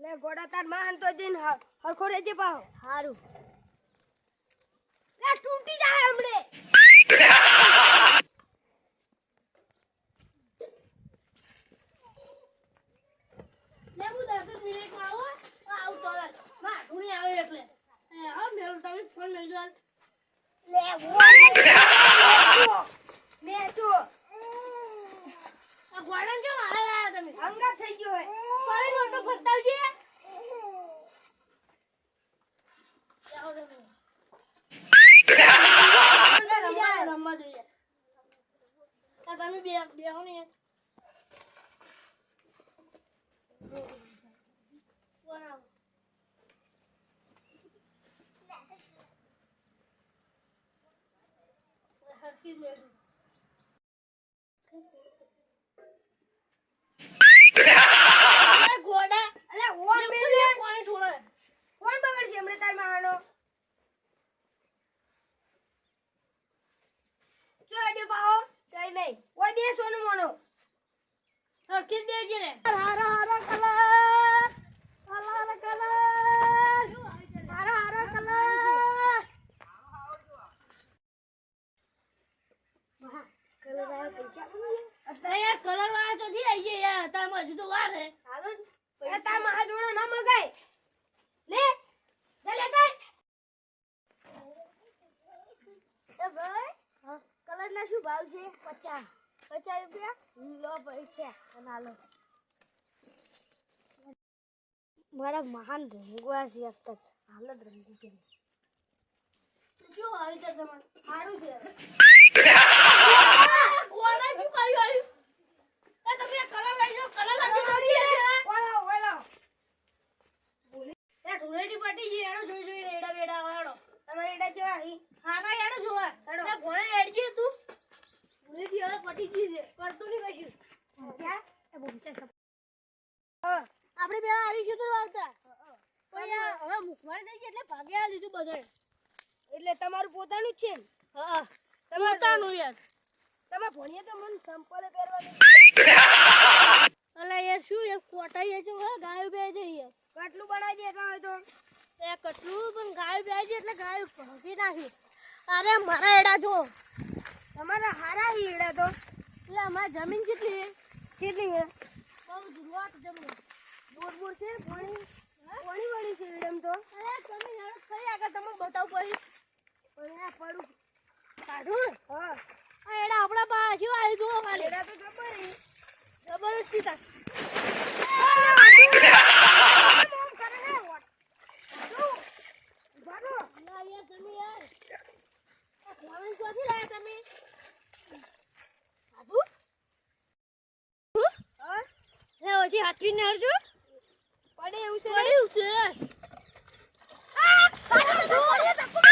લે ગોડા તાર માન તો દિન હરખો રેજે પાહો હારું લે તૂટી જાય હમણે લે હું 10 મિનિટમાં આવું તો માં ઢુણી આવે એટલે આવ મેલ તમે ફોન લઈ જાવ લે મેચો આ ગોળન જો આયા તમે અંગા થઈ ગયો હે પાણી મોટો ફટાવજે જાઓ તમે રમવા જોઈએ આ તમે બેહો ને વાવ હરકી મેલું ગોડા અલે ઓમ મેલે પાણી છોડે કોણ બગડ છે હમણે તાર માનો ચોડે પાહો ચાઈ નહીં ઓય બે સોનું મોનો હરકી દેજે ને હારા હારા કલર હારા હારા કલર કલર આયો પૈસા યાર કલર વાળા ચોથી આવી છે યાર તારમાં હજુ તો વાર હે હાલો એ તાર માં જોડે ના મગાય લે લે કઈ એ ભાઈ હા કલર ના શું ભાવ છે 50 રૂપિયા લો પૈસા અને હાલો મારા મહાન રંગવા છે અત્યારે હાલત રંગી છે શું આવી છે તમારે સારું છે ગોળા શું કર્યું એ તમે કલર લઈ જાઓ કલર લાગી વાળો વાળો એ ઢોલેટી પાટી જે એનો જોઈ જોઈ રેડા બેડા વાળો તમારે એડા કેવા હી હાના એનો જોવા તે ભણે એડજે તું ઢોલેટી હવે પટી જી છે કરતું નહીં કશું ક્યાં એ બોમચે સપ આપણે બે આવીશું તો આવતા પણ યાર હવે મુખવાઈ થઈ છે એટલે ભાગે આ લીધું બધાય એટલે તમારું પોતાનું જ છે ને હા પોતાનું યાર તમે ભણીએ તો મને સંપલે પહેરવાનું અલા યાર શું એક કોટાઈ છે હે ગાય બે છે યાર કેટલું બનાવી દેતા હોય તો એ કટલું પણ ગાય બે છે એટલે ગાય ભાગી નાખી અરે મારા એડા જો તમારા હારા હી એડા તો એટલે અમારી જમીન કેટલી છે કેટલી હે બહુ જુવાટ જમીન બોર છે પાણી વાળી છે એડમ તો અરે તમે હેડો ખરી આગળ તમને બતાવ પછી પણ આ પડું કાઢું હા આ એડા આપણા બાજુ આવી જો ખાલી એડા તો જબર હી જબરદસ્તી તા મોમ કરે હે વોટ બાબો ના યાર તમે યાર આ ફોન ક્યાંથી લાયા તમે કાઢું હા લે ઓછી હાથવી ને હરજો પડે એવું છે પડ્યું છે આ પાડે તો